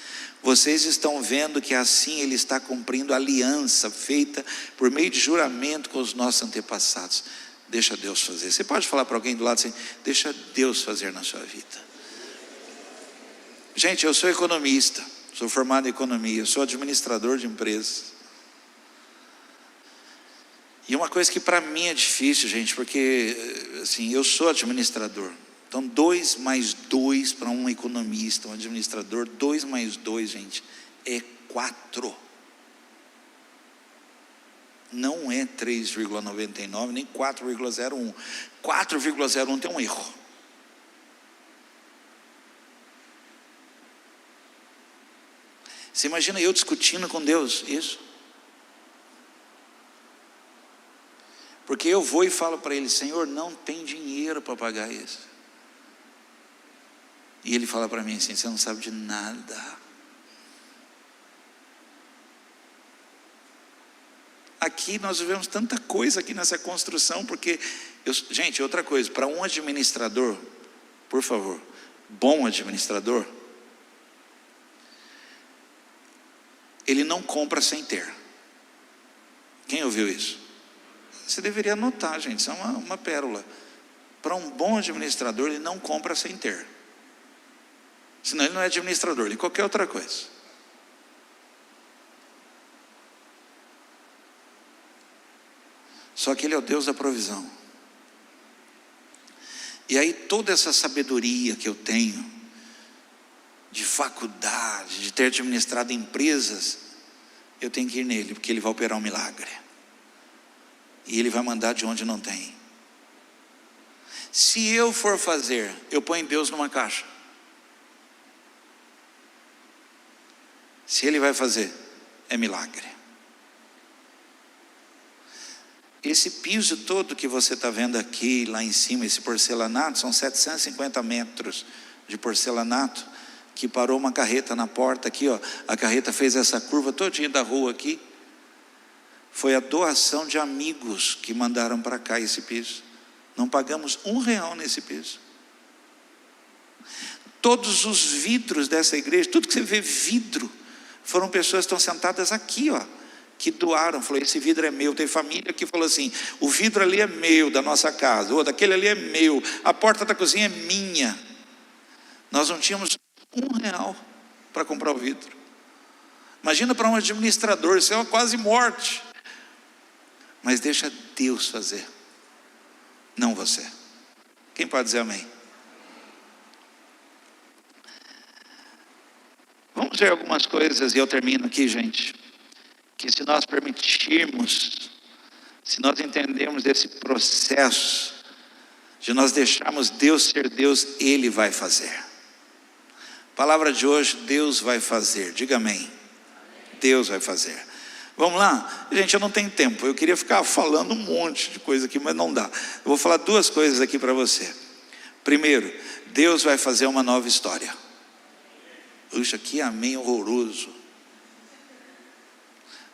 Vocês estão vendo que assim Ele está cumprindo a aliança feita por meio de juramento com os nossos antepassados. Deixa Deus fazer. Você pode falar para alguém do lado assim, deixa Deus fazer na sua vida. Gente, eu sou economista, sou formado em economia, sou administrador de empresas. E uma coisa que para mim é difícil, gente, porque assim, eu sou administrador. Então 2 mais 2 para um economista, um administrador, 2 mais 2, gente, é 4. Não é 3,99 nem 4,01. 4,01 tem um erro. Você imagina eu discutindo com Deus isso? Porque eu vou e falo para Ele, Senhor, não tem dinheiro para pagar isso. E Ele fala para mim assim, você não sabe de nada. Aqui nós vivemos tanta coisa aqui nessa construção, porque, gente, outra coisa, para um administrador, por favor, bom administrador, ele não compra sem ter. Quem ouviu isso? Você deveria anotar, gente, isso é uma pérola. Para um bom administrador, ele não compra sem ter. Senão ele não é administrador, ele é qualquer outra coisa. Só que Ele é o Deus da provisão. E aí toda essa sabedoria que eu tenho, de faculdade, de ter administrado empresas, eu tenho que ir nele, porque ele vai operar um milagre. E ele vai mandar de onde não tem. Se eu for fazer, eu ponho Deus numa caixa. Se ele vai fazer, é milagre. Esse piso todo que você está vendo aqui, lá em cima, esse porcelanato, são 750 metros de porcelanato, que parou uma carreta na porta aqui, ó. A carreta fez essa curva todinha da rua aqui. Foi a doação de amigos que mandaram para cá esse piso. Não pagamos R$1 nesse piso. Todos os vidros dessa igreja, tudo que você vê vidro, foram pessoas que estão sentadas aqui, ó, que doaram. Falou, esse vidro é meu. Tem família que falou assim, o vidro ali é meu, da nossa casa, ou daquele ali é meu, a porta da cozinha é minha. Nós não tínhamos R$1 para comprar o vidro. Imagina para um administrador, isso é uma quase morte. Mas deixa Deus fazer, não você. Quem pode dizer amém? Vamos ver algumas coisas e eu termino aqui, gente. Que se nós permitirmos, se nós entendermos esse processo de nós deixarmos Deus ser Deus, Ele vai fazer. Palavra de hoje, Deus vai fazer. Diga amém. Deus vai fazer. Vamos lá? Gente, eu não tenho tempo. Eu queria ficar falando um monte de coisa aqui, mas não dá. Eu vou falar duas coisas aqui para você. Primeiro, Deus vai fazer uma nova história. Puxa, que amém horroroso.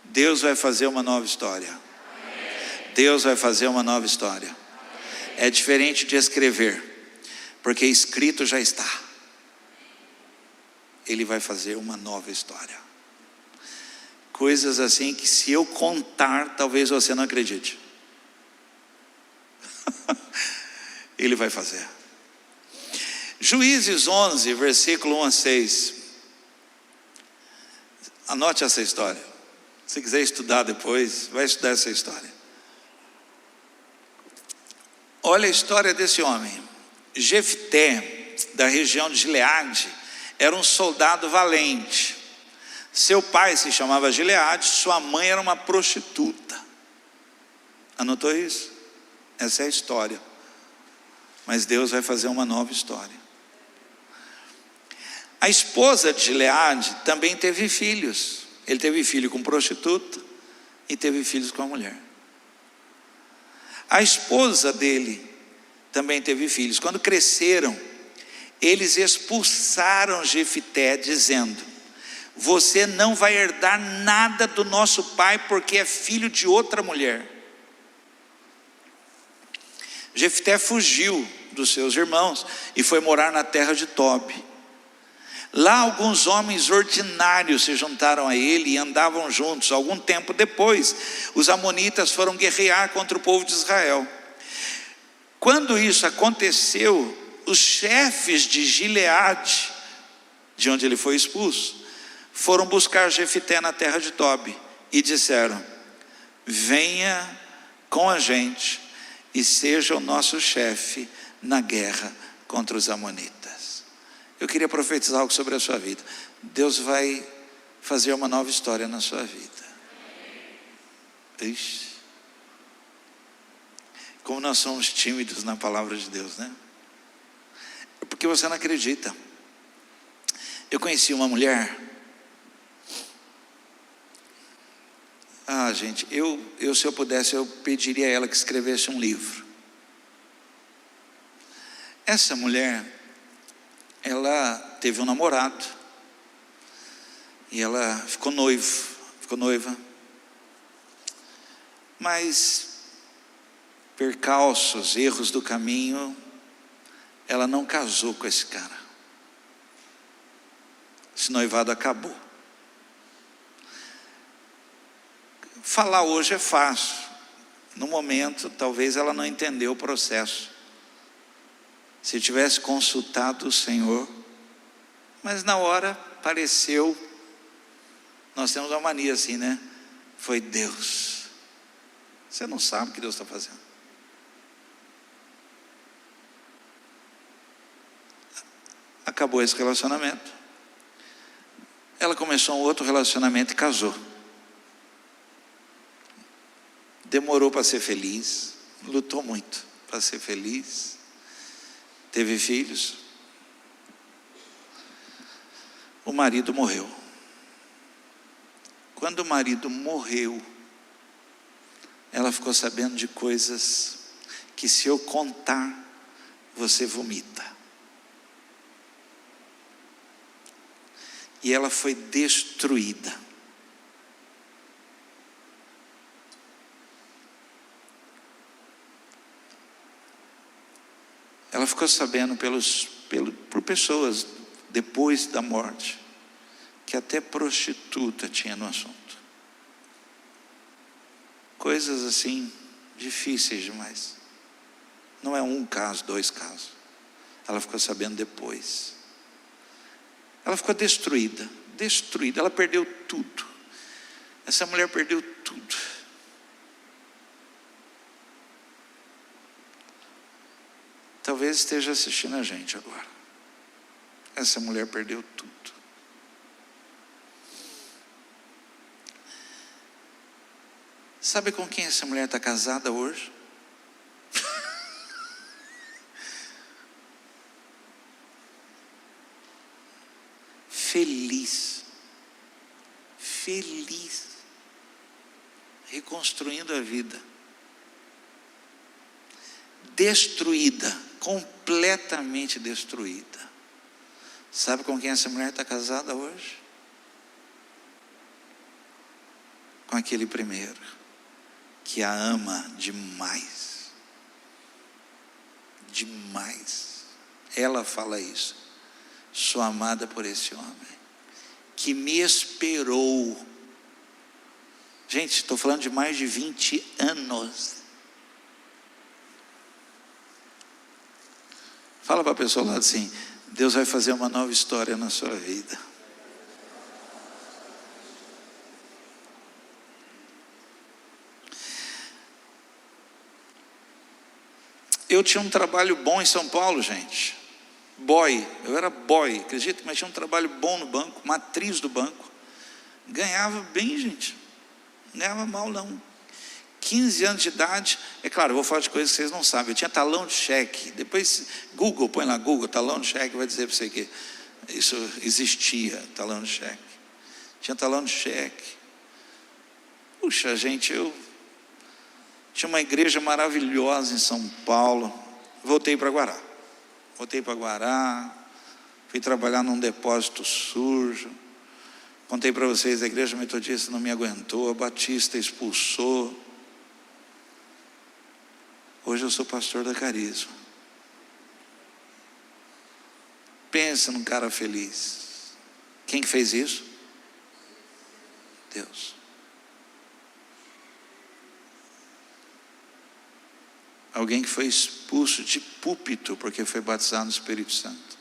Deus vai fazer uma nova história. Deus vai fazer uma nova história. É diferente de escrever, porque escrito já está. Ele vai fazer uma nova história. Coisas assim que se eu contar, talvez você não acredite. Ele vai fazer. Juízes 11, versículo 1 a 6. Anote essa história. Se quiser estudar depois, vai estudar essa história. Olha a história desse homem. Jefté, da região de Gileade, era um soldado valente. Seu pai se chamava Gileade, sua mãe era uma prostituta. Anotou isso? Essa é a história. Mas Deus vai fazer uma nova história. A esposa de Gileade também teve filhos. Ele teve filho com prostituta e teve filhos com a mulher. A esposa dele também teve filhos. Quando cresceram, eles expulsaram Jefté, dizendo: você não vai herdar nada do nosso pai, porque é filho de outra mulher. Jefté fugiu dos seus irmãos e foi morar na terra de Tobi. Lá alguns homens ordinários se juntaram a ele e andavam juntos. Algum tempo depois, os amonitas foram guerrear contra o povo de Israel. Quando isso aconteceu, os chefes de Gileade, de onde ele foi expulso, foram buscar Jefté na terra de Tobi e disseram: venha com a gente e seja o nosso chefe na guerra contra os amonitas. Eu queria profetizar algo sobre a sua vida. Deus vai fazer uma nova história na sua vida. Ixi. Como nós somos tímidos na palavra de Deus, né? É porque você não acredita. Eu conheci uma mulher. Gente, eu se eu pudesse, eu pediria a ela que escrevesse um livro. Essa mulher, ela teve um namorado e ela ficou noiva, mas percalços, erros do caminho, ela não casou com esse cara. Esse noivado acabou. Falar hoje é fácil. No momento, talvez ela não entendeu o processo. Se tivesse consultado o Senhor, mas na hora pareceu, nós temos uma mania assim, né? Foi Deus. Você não sabe o que Deus está fazendo. Acabou esse relacionamento. ela começou um outro relacionamento e casou. Demorou para ser feliz, lutou muito para ser feliz, teve filhos. O marido morreu. Quando o marido morreu, ela ficou sabendo de coisas que, se eu contar, você vomita. E ela foi destruída. Ela ficou sabendo por pessoas, depois da morte, que até prostituta tinha no assunto. Coisas assim, difíceis demais. Não é um caso, 2 casos. Ela ficou sabendo depois. Ela ficou destruída. Ela perdeu tudo. Essa mulher perdeu tudo. Talvez esteja assistindo a gente agora. Essa mulher perdeu tudo. Sabe com quem essa mulher está casada hoje? Feliz, reconstruindo a vida. Destruída, completamente destruída. Sabe com quem essa mulher está casada hoje? Com aquele primeiro, que a ama demais. Demais. Ela fala isso. Sou amada por esse homem, que me esperou. Gente, estou falando de mais de 20 anos. Fala para a pessoa lá assim: Deus vai fazer uma nova história na sua vida. Eu tinha um trabalho bom em São Paulo, gente. Eu era boy, acredita, mas tinha um trabalho bom no banco, matriz do banco. Ganhava bem, gente. Não ganhava mal, não. 15 anos de idade, é claro, eu vou falar de coisas que vocês não sabem. Eu tinha talão de cheque. Depois, põe lá Google, talão de cheque, vai dizer para você que isso existia, talão de cheque. Tinha talão de cheque. Puxa, gente, eu tinha uma igreja maravilhosa em São Paulo. Voltei para Guará. Fui trabalhar num depósito sujo. Contei para vocês, a igreja metodista não me aguentou, a batista expulsou. Hoje eu sou pastor da Carisma. Pensa num cara feliz. Quem que fez isso? Deus. Alguém que foi expulso de púlpito porque foi batizado no Espírito Santo.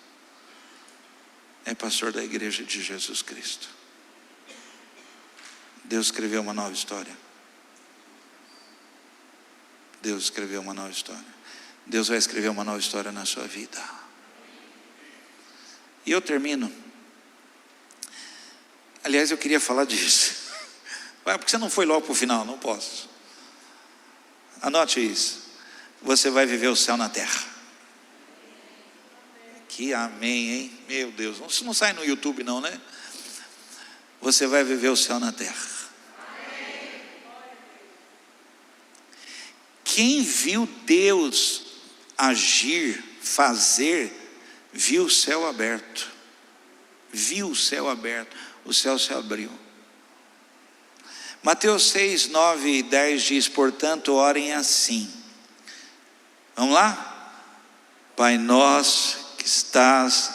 É pastor da igreja de Jesus Cristo. Deus escreveu uma nova história. Deus escreveu uma nova história. Deus vai escrever uma nova história na sua vida. E eu termino. Aliás, eu queria falar disso. Porque você não foi logo para o final? Não posso. Anote isso. Você vai viver o céu na terra. Que amém, hein? Meu Deus, isso não sai no YouTube não, né? Você vai viver o céu na terra. Quem viu Deus agir, fazer, viu o céu aberto. Viu o céu aberto. O céu se abriu. Mateus 6, 9 e 10 diz: portanto, orem assim. Vamos lá? Pai nosso que estás,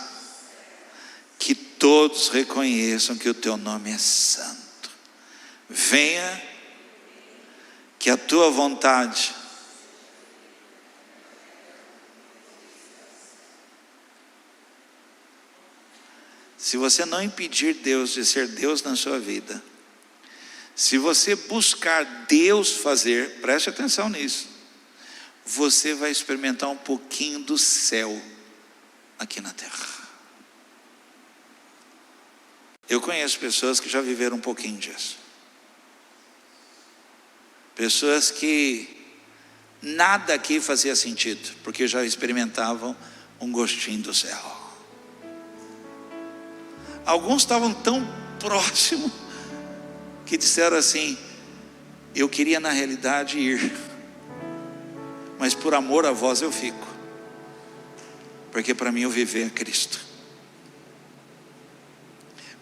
que todos reconheçam que o teu nome é santo. Venha, que a tua vontade se você não impedir Deus de ser Deus na sua vida, se você buscar Deus fazer, preste atenção nisso, você vai experimentar um pouquinho do céu aqui na terra. Eu conheço pessoas que já viveram um pouquinho disso. Pessoas que nada aqui fazia sentido, porque já experimentavam um gostinho do céu. Alguns estavam tão próximos que disseram assim: eu queria na realidade ir, mas por amor a vós eu fico, porque para mim eu viver é Cristo.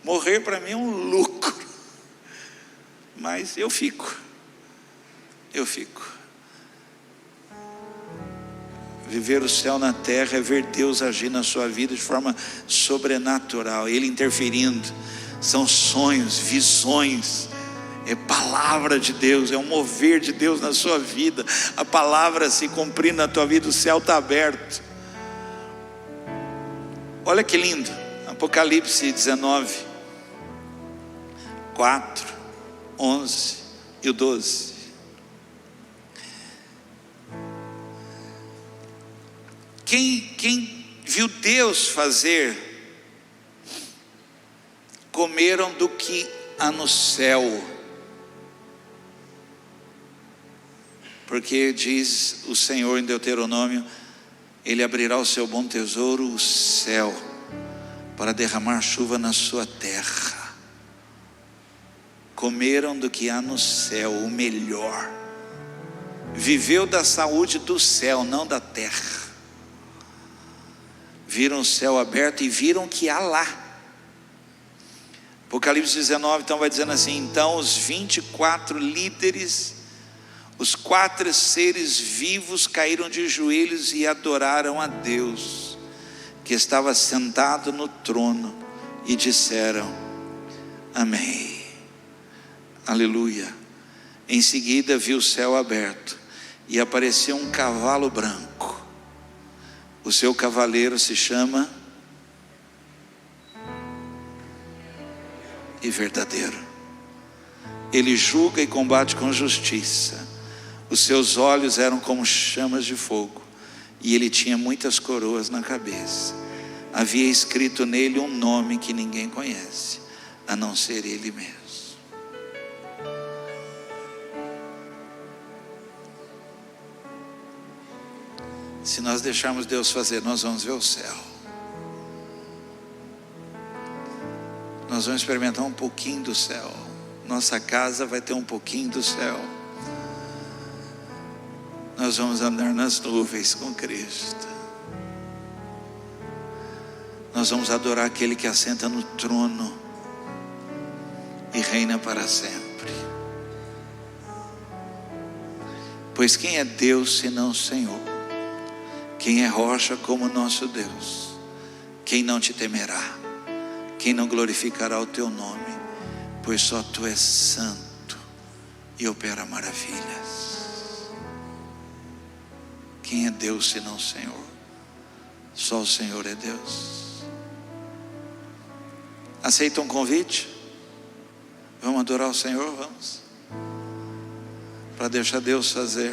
Morrer para mim é um lucro, mas eu fico. Viver o céu na terra é ver Deus agir na sua vida de forma sobrenatural, Ele interferindo. São sonhos, visões, é palavra de Deus, é um mover de Deus na sua vida. A palavra se cumprindo na tua vida, o céu está aberto. Olha que lindo, Apocalipse 19, 4, 11 e o 12. Quem viu Deus fazer, comeram do que há no céu, porque diz o Senhor em Deuteronômio: Ele abrirá o seu bom tesouro, o céu, para derramar chuva na sua terra. Comeram do que há no céu, o melhor. Viveu da saúde do céu, não da terra. Viram o céu aberto e viram que há lá. Apocalipse 19 então vai dizendo assim: então os 24 líderes, os 4 seres vivos caíram de joelhos e adoraram a Deus, que estava sentado no trono, e disseram: amém, aleluia. Em seguida viu o céu aberto, e apareceu um cavalo branco. O seu cavaleiro se chama e verdadeiro. Ele julga e combate com justiça. Os seus olhos eram como chamas de fogo, e ele tinha muitas coroas na cabeça. Havia escrito nele um nome que ninguém conhece, a não ser ele mesmo. Se nós deixarmos Deus fazer, nós vamos ver o céu. Nós vamos experimentar um pouquinho do céu. Nossa casa vai ter um pouquinho do céu. Nós vamos andar nas nuvens com Cristo. Nós vamos adorar aquele que assenta no trono e reina para sempre. Pois quem é Deus senão o Senhor? Quem é rocha como nosso Deus? Quem não te temerá? Quem não glorificará o teu nome? Pois só tu és santo e opera maravilhas. Quem é Deus senão o Senhor? Só o Senhor é Deus. Aceita um convite? Vamos adorar o Senhor? Vamos, para deixar Deus fazer.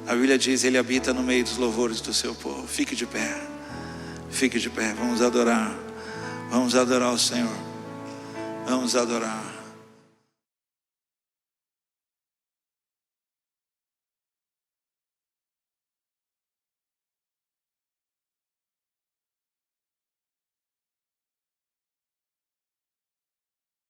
A Bíblia diz: Ele habita no meio dos louvores do seu povo. Fique de pé, fique de pé. Vamos adorar o Senhor. Vamos adorar.